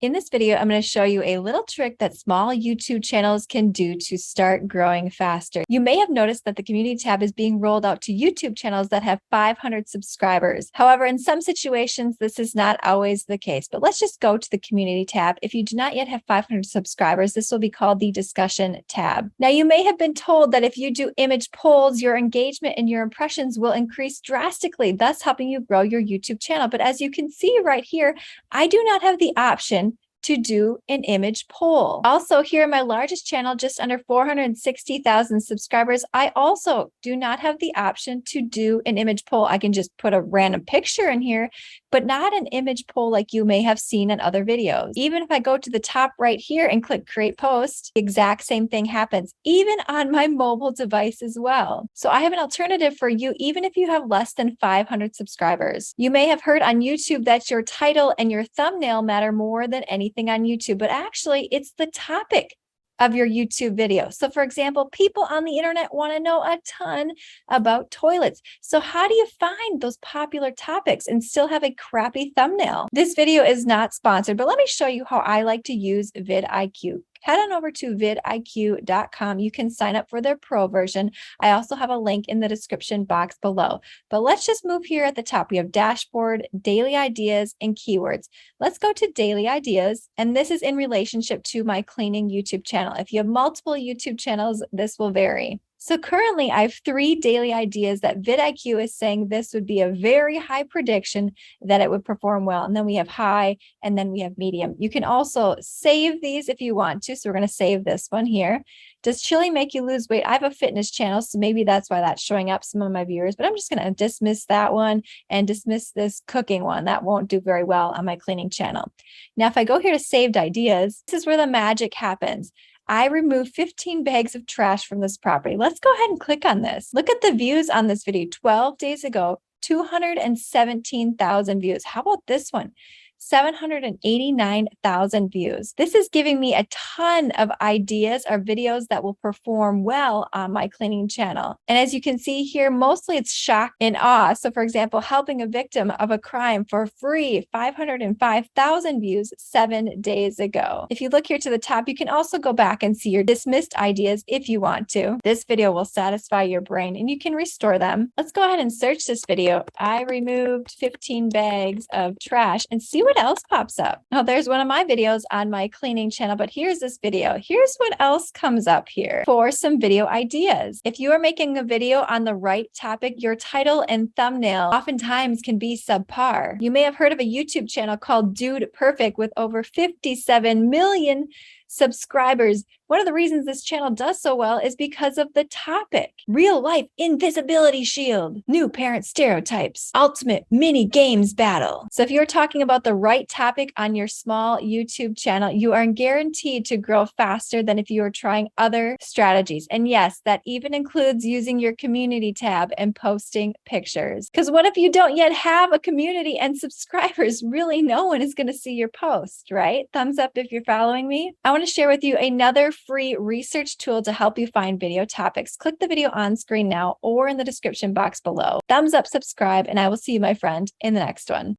In this video, I'm going to show you a little trick that small YouTube channels can do to start growing faster. You may have noticed that the community tab is being rolled out to YouTube channels that have 500 subscribers. However, in some situations, this is not always the case, but let's just go to the community tab. If you do not yet have 500 subscribers, this will be called the discussion tab. Now, you may have been told that if you do image polls, your engagement and your impressions will increase drastically, thus helping you grow your YouTube channel. But as you can see right here, I do not have the option to do an image poll. Also, here in my largest channel, just under 460,000 subscribers, I also do not have the option to do an image poll. I can just put a random picture in here, but not an image poll like you may have seen in other videos. Even if I go to the top right here and click create post, the exact same thing happens, even on my mobile device as well. So I have an alternative for you, even if you have less than 500 subscribers. You may have heard on YouTube that your title and your thumbnail matter more than anything on YouTube, but actually it's the topic of your YouTube video. So for example, people on the internet want to know a ton about toilets. So how do you find those popular topics and still have a crappy thumbnail? This video is not sponsored, but let me show you how I like to use VidIQ. Head on over to vidIQ.com. You can sign up for their pro version. I also have a link in the description box below. But let's just move here at the top. We have dashboard, daily ideas, and keywords. Let's go to daily ideas. And this is in relationship to my cleaning YouTube channel. If you have multiple YouTube channels, this will vary. So currently I have 3 daily ideas that vidIQ is saying this would be a very high prediction that it would perform well. And then we have high, and then we have medium. You can also save these if you want to. So we're going to save this one here. Does chili make you lose weight? I have a fitness channel, so maybe that's why that's showing up some of my viewers, but I'm just going to dismiss that one and dismiss this cooking one. That won't do very well on my cleaning channel. Now, if I go here to saved ideas, this is where the magic happens. I removed 15 bags of trash from this property. Let's go ahead and click on this. Look at the views on this video. 12 days ago, 217,000 views. How about this one? 789,000 views. This is giving me a ton of ideas or videos that will perform well on my cleaning channel. And as you can see here, mostly it's shock and awe. So for example, helping a victim of a crime for free, 505,000 views 7 days ago. If you look here to the top, you can also go back and see your dismissed ideas if you want to. This video will satisfy your brain and you can restore them. Let's go ahead and search this video. I removed 15 bags of trash and see what else pops up. Now there's one of my videos on my cleaning channel, but here's this video. Here's what else comes up here for some video ideas. If you are making a video on the right topic, your title and thumbnail oftentimes can be subpar. You may have heard of a YouTube channel called Dude Perfect with over 57 million subscribers. One of the reasons this channel does so well is because of the topic. Real life invisibility shield, new parent stereotypes, ultimate mini games battle. So if you're talking about the right topic on your small YouTube channel, you are guaranteed to grow faster than if you are trying other strategies. And yes, that even includes using your community tab and posting pictures. Because what if you don't yet have a community and subscribers? Really, no one is going to see your post, right? Thumbs up if you're following me. I want to share with you another free research tool to help you find video topics. Click the video on screen now or in the description box below. Thumbs up, subscribe, and I will see you, my friend, in the next one.